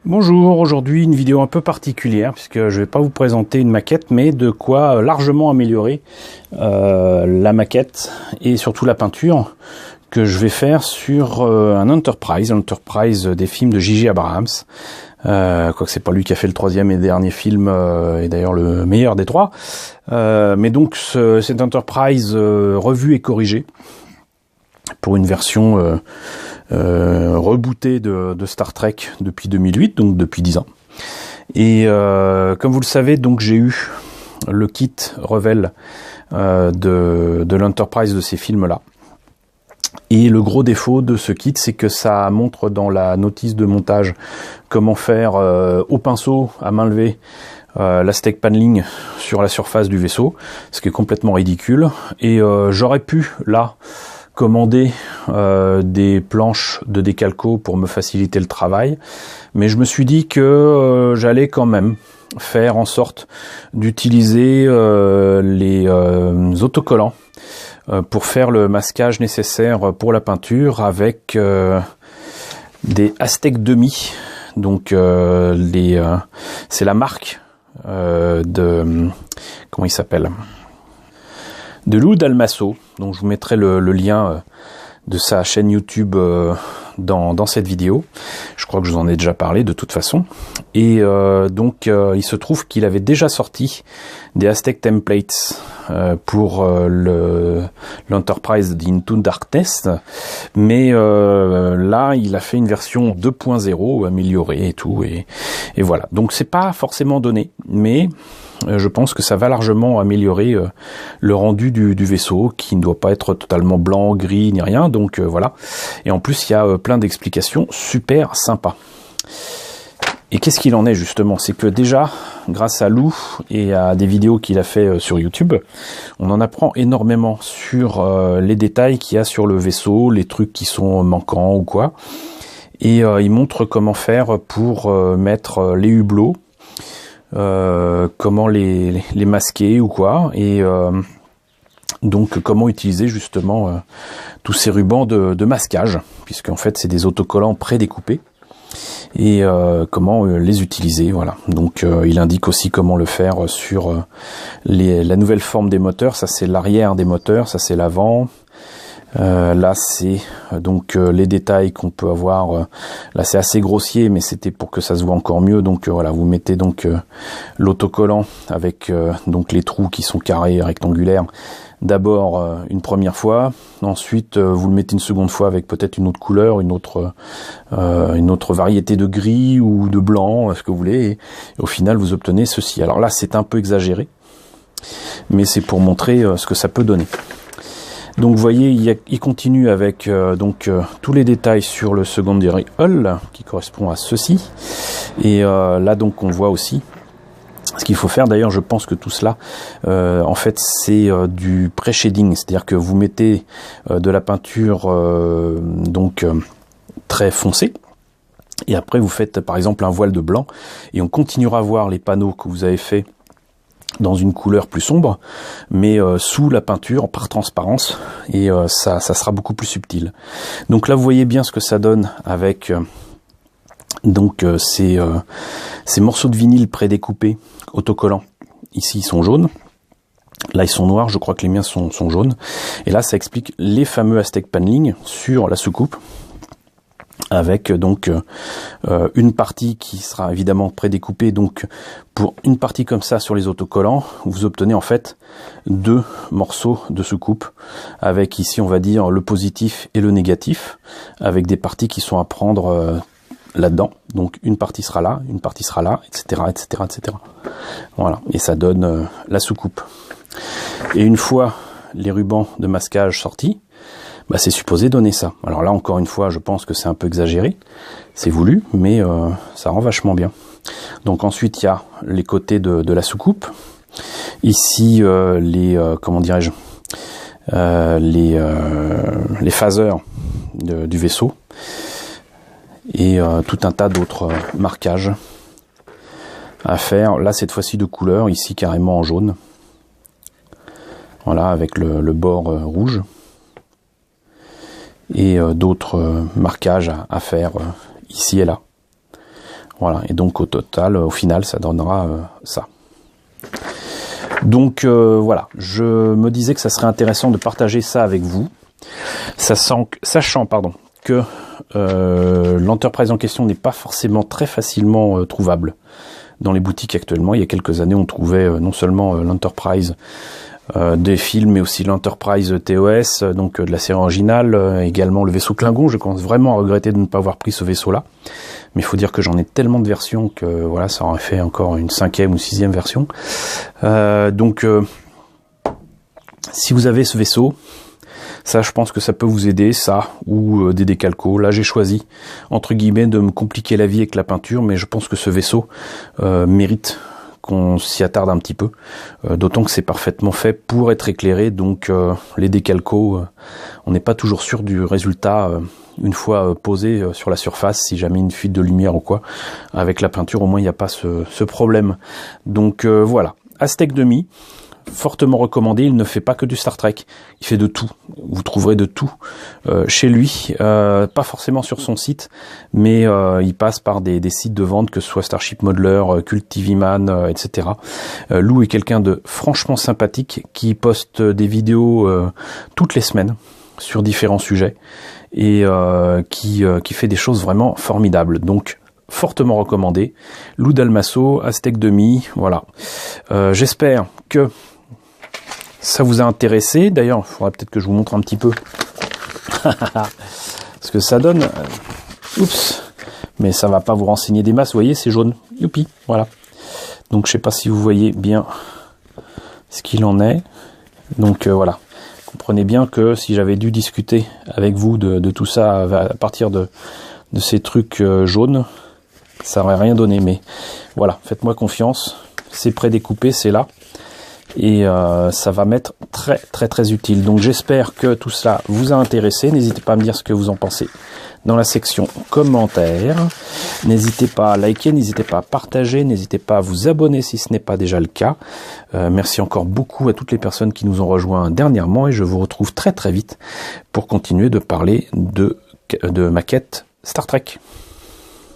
Bonjour, aujourd'hui une vidéo un peu particulière puisque je ne vais pas vous présenter une maquette mais de quoi largement améliorer la maquette et surtout la peinture que je vais faire sur un Enterprise des films de J.J. Abrams. Quoique c'est pas lui qui a fait le troisième et dernier film et d'ailleurs le meilleur des trois. Mais donc cet Enterprise revu et corrigé pour une version rebootée de Star Trek depuis 2008, donc depuis 10 ans. Et comme vous le savez, donc j'ai eu le kit Revell de l'Enterprise de ces films-là. Et le gros défaut de ce kit, c'est que ça montre dans la notice de montage comment faire au pinceau, à main levée, l'Aztec paneling sur la surface du vaisseau, ce qui est complètement ridicule. Et j'aurais pu, là, commander des planches de décalco pour me faciliter le travail, mais je me suis dit que j'allais quand même faire en sorte d'utiliser les autocollants pour faire le masquage nécessaire pour la peinture avec des Aztec demi. Donc c'est la marque de comment il s'appelle, de Lou Dalmasso. Donc je vous mettrai le lien de sa chaîne YouTube dans cette vidéo. Je crois que je vous en ai déjà parlé de toute façon. Et donc il se trouve qu'il avait déjà sorti des Aztec Templates pour l'Enterprise d'Into Darkness. Mais là, il a fait une version 2.0 améliorée et tout. Et voilà. Donc c'est pas forcément donné, mais je pense que ça va largement améliorer le rendu du vaisseau, qui ne doit pas être totalement blanc, gris, ni rien. Donc voilà. Et en plus, il y a plein d'explications super sympas. Et qu'est-ce qu'il en est justement? C'est que déjà, grâce à Lou et à des vidéos qu'il a fait sur YouTube, on en apprend énormément sur les détails qu'il y a sur le vaisseau, les trucs qui sont manquants ou quoi. Et il montre comment faire pour mettre les hublots, comment les masquer ou quoi, et donc comment utiliser justement tous ces rubans de masquage, puisqu'en fait c'est des autocollants prédécoupés, et comment les utiliser, voilà. Donc il indique aussi comment le faire sur la nouvelle forme des moteurs. Ça c'est l'arrière des moteurs, ça c'est l'avant. Là c'est donc les détails qu'on peut avoir. Là c'est assez grossier, mais c'était pour que ça se voit encore mieux. Donc voilà, vous mettez donc l'autocollant avec donc les trous qui sont carrés, rectangulaires. D'abord une première fois, ensuite vous le mettez une seconde fois avec peut-être une autre couleur, une autre variété de gris ou de blanc, ce que vous voulez, et au final vous obtenez ceci. Alors là c'est un peu exagéré, mais c'est pour montrer ce que ça peut donner. Donc vous voyez, il continue avec tous les détails sur le secondary hull qui correspond à ceci, et là donc on voit aussi ce qu'il faut faire. D'ailleurs, je pense que tout cela, en fait, c'est du pré-shading, c'est-à-dire que vous mettez de la peinture très foncée, et après vous faites par exemple un voile de blanc, et on continuera à voir les panneaux que vous avez fait dans une couleur plus sombre, mais sous la peinture par transparence, et ça sera beaucoup plus subtil. Donc là, vous voyez bien ce que ça donne avec ces morceaux de vinyle prédécoupés, autocollants. Ici ils sont jaunes, là ils sont noirs, je crois que les miens sont jaunes, et là ça explique les fameux Aztec paneling sur la soucoupe, avec donc une partie qui sera évidemment prédécoupée. Donc pour une partie comme ça sur les autocollants, vous obtenez en fait deux morceaux de soucoupe, avec ici on va dire le positif et le négatif, avec des parties qui sont à prendre là-dedans. Donc une partie sera là, une partie sera là, etc., etc., etc. Voilà, et ça donne la soucoupe. Et une fois les rubans de masquage sortis, bah c'est supposé donner ça. Alors là encore une fois, je pense que c'est un peu exagéré, c'est voulu, mais ça rend vachement bien. Donc ensuite il y a les côtés de la soucoupe. Ici comment dirais-je, les phaseurs du vaisseau, et tout un tas d'autres marquages à faire. Là cette fois-ci de couleur, ici carrément en jaune, voilà, avec le bord rouge, et d'autres marquages à faire ici et là. Voilà, et donc au total, au final, ça donnera ça. Donc voilà, je me disais que ça serait intéressant de partager ça avec vous, sachant que l'Enterprise en question n'est pas forcément très facilement trouvable dans les boutiques actuellement. Il y a quelques années, on trouvait non seulement l'Enterprise des films, mais aussi l'Enterprise TOS, donc de la série originale, également le vaisseau Klingon. Je commence vraiment à regretter de ne pas avoir pris ce vaisseau-là, mais il faut dire que j'en ai tellement de versions que voilà, ça aurait fait encore une 5e ou 6e version. Donc, si vous avez ce vaisseau, ça, je pense que ça peut vous aider, ça, ou des décalcos. Là, j'ai choisi, entre guillemets, de me compliquer la vie avec la peinture, mais je pense que ce vaisseau mérite qu'on s'y attarde un petit peu, d'autant que c'est parfaitement fait pour être éclairé, donc les décalcos, on n'est pas toujours sûr du résultat une fois posé sur la surface, si jamais une fuite de lumière ou quoi. Avec la peinture, au moins, il n'y a pas ce problème. Donc voilà, Aztec Demi, fortement recommandé. Il ne fait pas que du Star Trek, il fait de tout. Vous trouverez de tout chez lui, pas forcément sur son site, mais il passe par des sites de vente, que ce soit Starship Modeler, Cult TV Man, etc. Lou est quelqu'un de franchement sympathique qui poste des vidéos toutes les semaines sur différents sujets et qui fait des choses vraiment formidables. Donc fortement recommandé. Lou Dalmasso, Aztec Demi, voilà. J'espère que ça vous a intéressé. D'ailleurs, il faudrait peut-être que je vous montre un petit peu ce que ça donne. Oups, mais ça va pas vous renseigner des masses. Vous voyez, c'est jaune. Youpi, voilà. Donc, je sais pas si vous voyez bien ce qu'il en est. Donc, voilà. Comprenez bien que si j'avais dû discuter avec vous de tout ça à partir de ces trucs jaunes, ça aurait rien donné. Mais voilà, faites-moi confiance. C'est prédécoupé, c'est là. Et ça va m'être très utile. Donc j'espère que tout cela vous a intéressé. N'hésitez pas à me dire ce que vous en pensez dans la section commentaires. N'hésitez pas à liker, n'hésitez pas à partager, n'hésitez pas à vous abonner si ce n'est pas déjà le cas. Merci encore beaucoup à toutes les personnes qui nous ont rejoints dernièrement et je vous retrouve très vite pour continuer de parler de maquettes Star Trek.